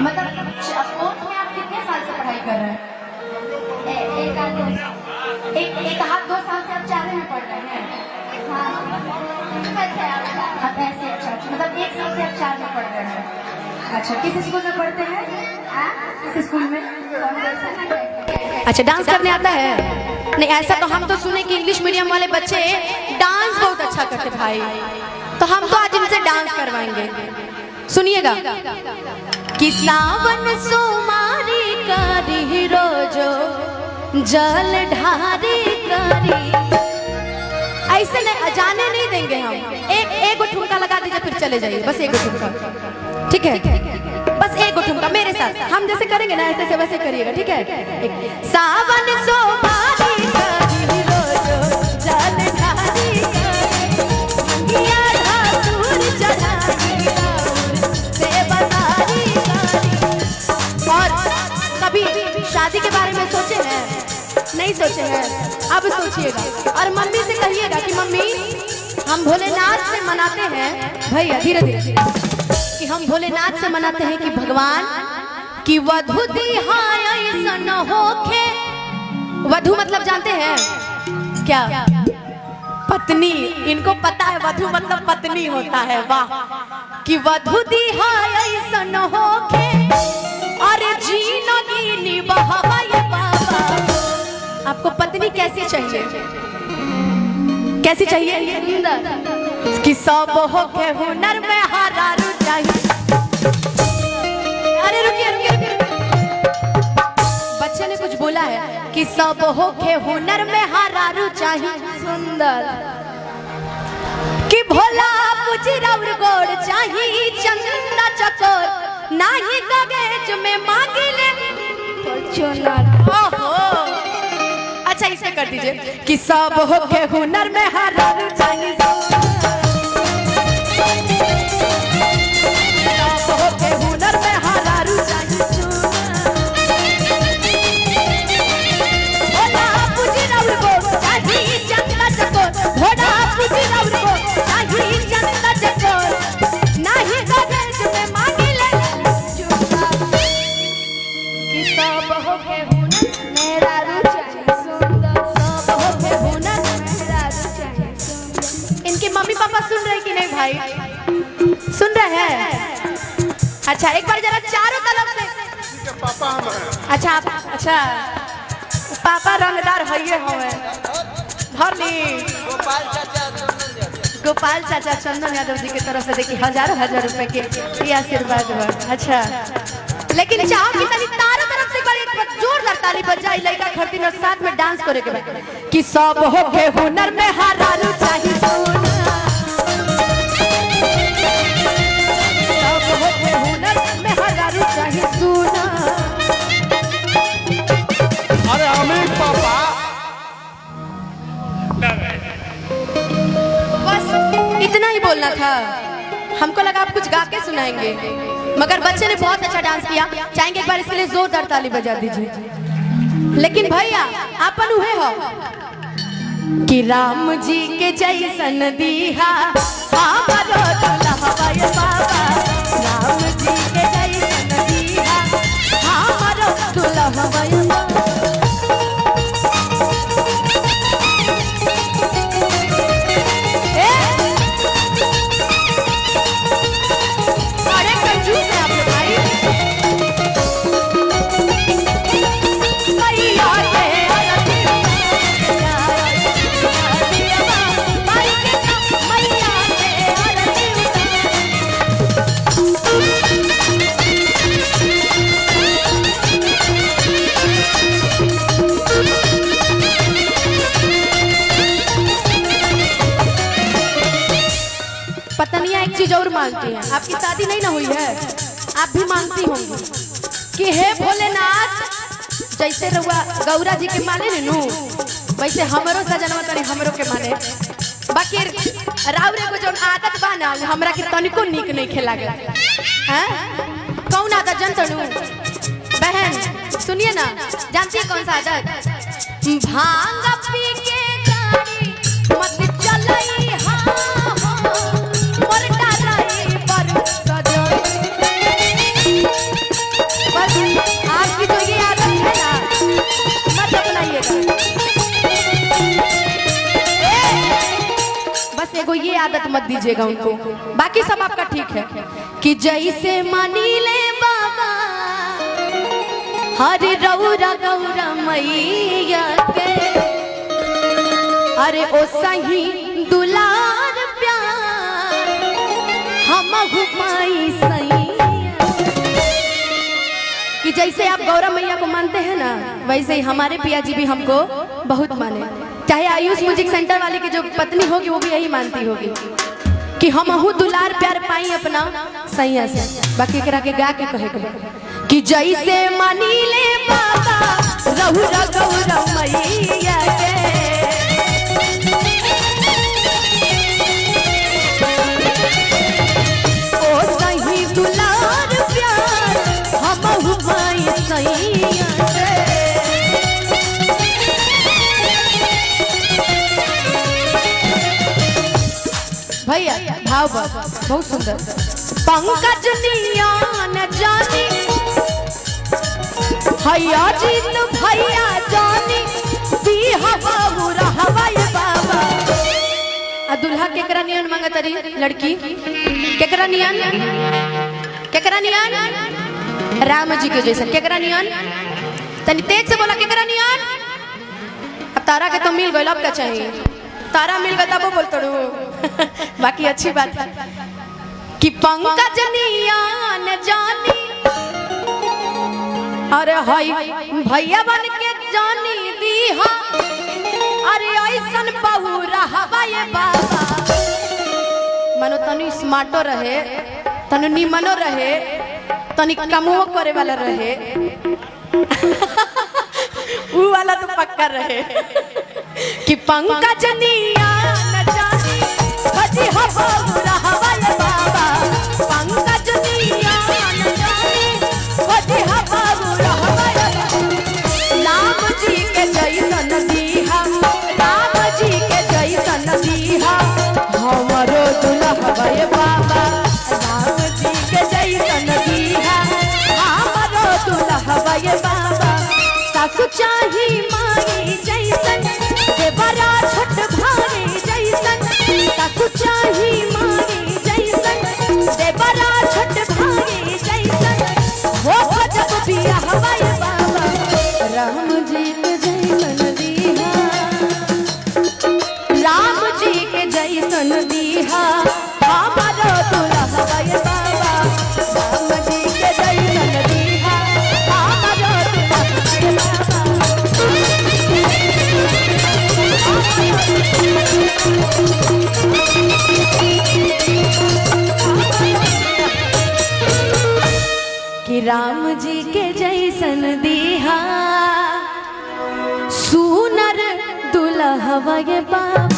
मतलब फोर्थ में आप कितने साल से पढ़ाई कर रहे हैं? एक आध 2 साल से आप 4 में पढ़ रहे हैं। हाँ ऐसे। अच्छा मतलब 1 साल से आप 4 में पढ़ रहे हैं। अच्छा किस स्कूल में पढ़ते हैं? किस स्कूल में? अच्छा डांस करने आता है? नहीं ऐसा तो हम तो सुने कि इंग्लिश मीडियम वाले बच्चे डांस बहुत अच्छा करते भाई, तो हम तो आज इनसे डांस करवाएंगे। सुनिएगा कि सावन सोमारी करी रोजो जल ढारी करी, ऐसे नहीं जाने नहीं देंगे हम। एक ठुमका लगा दीजिए फिर चले जाइए, बस एक ठुमका, ठीक है? बस एक ठुमका मेरे साथ, हम जैसे करेंगे ना ऐसे से वैसे करिएगा, ठीक है? सावन सोमारी करी रोजो जल ढारी करी, और कभी शादी के बारे में सोचे हैं? नहीं सोचे हैं? अब सोचिएगा और मम्मी से कहिएगा कि मम्मी हम भोलेनाथ से मनाते हैं, भैया धीरे धीरे, कि हम भोलेनाथ से मनाते हैं कि भगवान की वधु दिहाय ऐसन होखे। वधु मतलब जानते हैं क्या? पत्नी। इनको पता है वधु मतलब पत्नी होता है। वाह! कि वधु दिहाय ऐसन होखे और जिंदगी निभाए बाबा। आपको पत्नी कैसी चाहिए? कैसी चाहिए? कि सब होके हुनर में हारारू चाहिए। अरे रुकिए रुकिए रुकिए, बच्चे ने कुछ बोला है कि सब होके हुनर में हारारू चाहिए। सुंदर कि भोला पुजराउर गोड़ चाहिए, चंदा चकोर नाही गगेज में मांगिले फॉर्च्यूनर। ओहो अच्छा इसे कर दीजिए कि सब होके हुनर में हारारू चाहिए, सब होके हुनर में हारारू चाहिए। भोला पुजराउर गोड़ चाहिए, चंदा चकोर, भोला पुजराउर गोड़ चाहिए, चंदा चकोर नाही गगेज में मांगिले कि सब होके हुनर मेरा रुचि सुंदर, सब होके हुनर मेरा रुचि सुंदर। इनके मम्मी पापा सुन रहे कि नहीं भाई? सुन रहे हैं? अच्छा एक बार जरा चारों तरफ से पापा हम हैं। अच्छा पापा रंगदार हइये हवे भरनी। गोपाल चाचा चंदन यादव जी की तरफ से देखिए हजारों रुपए के आशीर्वाद बा। अच्छा लेकिन चाहो कि तनी तारों तरफ से एक बार जोरदार ताली बजाई लड़का खरती और साथ में डांस करे के बाद कि सब होके हुनर में हारारू चाहिए सोना, सब होके हुनर में हारारू चाहिए सोना। अरे हमें पापा बस इतना ही बोलना था। हमको लगा आप कुछ गा के सुनाएंगे, मगर बच्चे ने बहुत अच्छा डांस किया। चाहेंगे एक बार इसके लिए जोरदार ताली बजा दीजिए। लेकिन भैया आपन उहे हो कि राम जी के जैसन दीहा हमरो दुल्हवा ये बाबा, राम जी के जैसन दीहा हमरो दुल्हवा ये बाबा। पत्नियां एक चीज और मांगती हैं, आपकी शादी नहीं ना हुई है, आप भी मांगती होंगी कि हे भोलेनाथ जैसे रउआ गौरा जी के माने नु वैसे हमरो सजनवा तनी हमरो के माने। बाकी राउरे को जोन आदत बा ना हमरा के तनिको नीक नहीं खेलागे। हैं कौन आदत जनतनु बहन? सुनिए ना, जानती है कौन सा आदत? भांग पी के गाड़ी मत चलाई हां मोर डालाई पर सजो आदत मत दीजिएगा उनको, बाकी सब आपका ठीक है। कि जैसे मानी ले बाबा हरे रौरा गौरा मैया के, अरे ओ सही दुलार प्यार हम पाई सैया। कि जैसे आप गौरा मैया को मानते हैं ना, वैसे ही हमारे पिया जी भी हमको बहुत माने। चाहे आयुष म्यूजिक सेंटर वाली की जो पत्नी होगी वो भी यही मानती होगी कि हम अहू दुलार प्यार पाई अपना सैया से। बाकी करा के गा के कहे कि जैसे मानी ले बाबा रहुरा गौरा मैया के, ओ सही दुलार प्यार हम पाई सैया से। भैया भाव बहुत सुंदर। पंकज नियान जानी भैया जीत भैया जानी दी हवा रहवाय बाबा। आ दुल्हा केकरा नियन मांगतरी लड़की, केकरा नियन, केकरा नियन? राम जी के जैसा। केकरा नियन? तनी तेज से बोला, केकरा नियन? अब तारा के तो मिल गइल, अब क्या चाहिए? तारा मिल गया तब बोल तोड़ू। बाकी अच्छी बात है कि पंकज नियान जानी, अरे हाय भैया बन के जानी दीहा, अरे ऐसन बहू रहबा ये बाबा। मनो तनी स्मार्टो रहे, तनु निमनो रहे, तनी कमो करे वाला रहे। वो वाला तो पक्का रहे कि पंकज नियान जानी बजी हवा रहबा ये बाबा। पंकज नियान जानी बजी हवा रहबा ये बाबा। राम जी के जैसन दीहा, राम जी के जैसन दीहा हमरो दुल्हा ये बाबा। राम जी के जैसन दीहा हमरो दुल्हा ये बाबा। सासु चाही माई जैसन देवरा छठ भाई जैसन, सासु चाही माई जैसन देवरा छठ भाई जैसन हो जब बिया हवाई बाबा। राम जी के जैसन दीहा, राम जी के जैसन दीहा हमारो दुल्हा ये बाबा। राम जी के जैसन दीहा हमारो दुल्हा ये बाबा। कि राम जी के जैसन दीहा सुनर दुल्हा ये बाबा।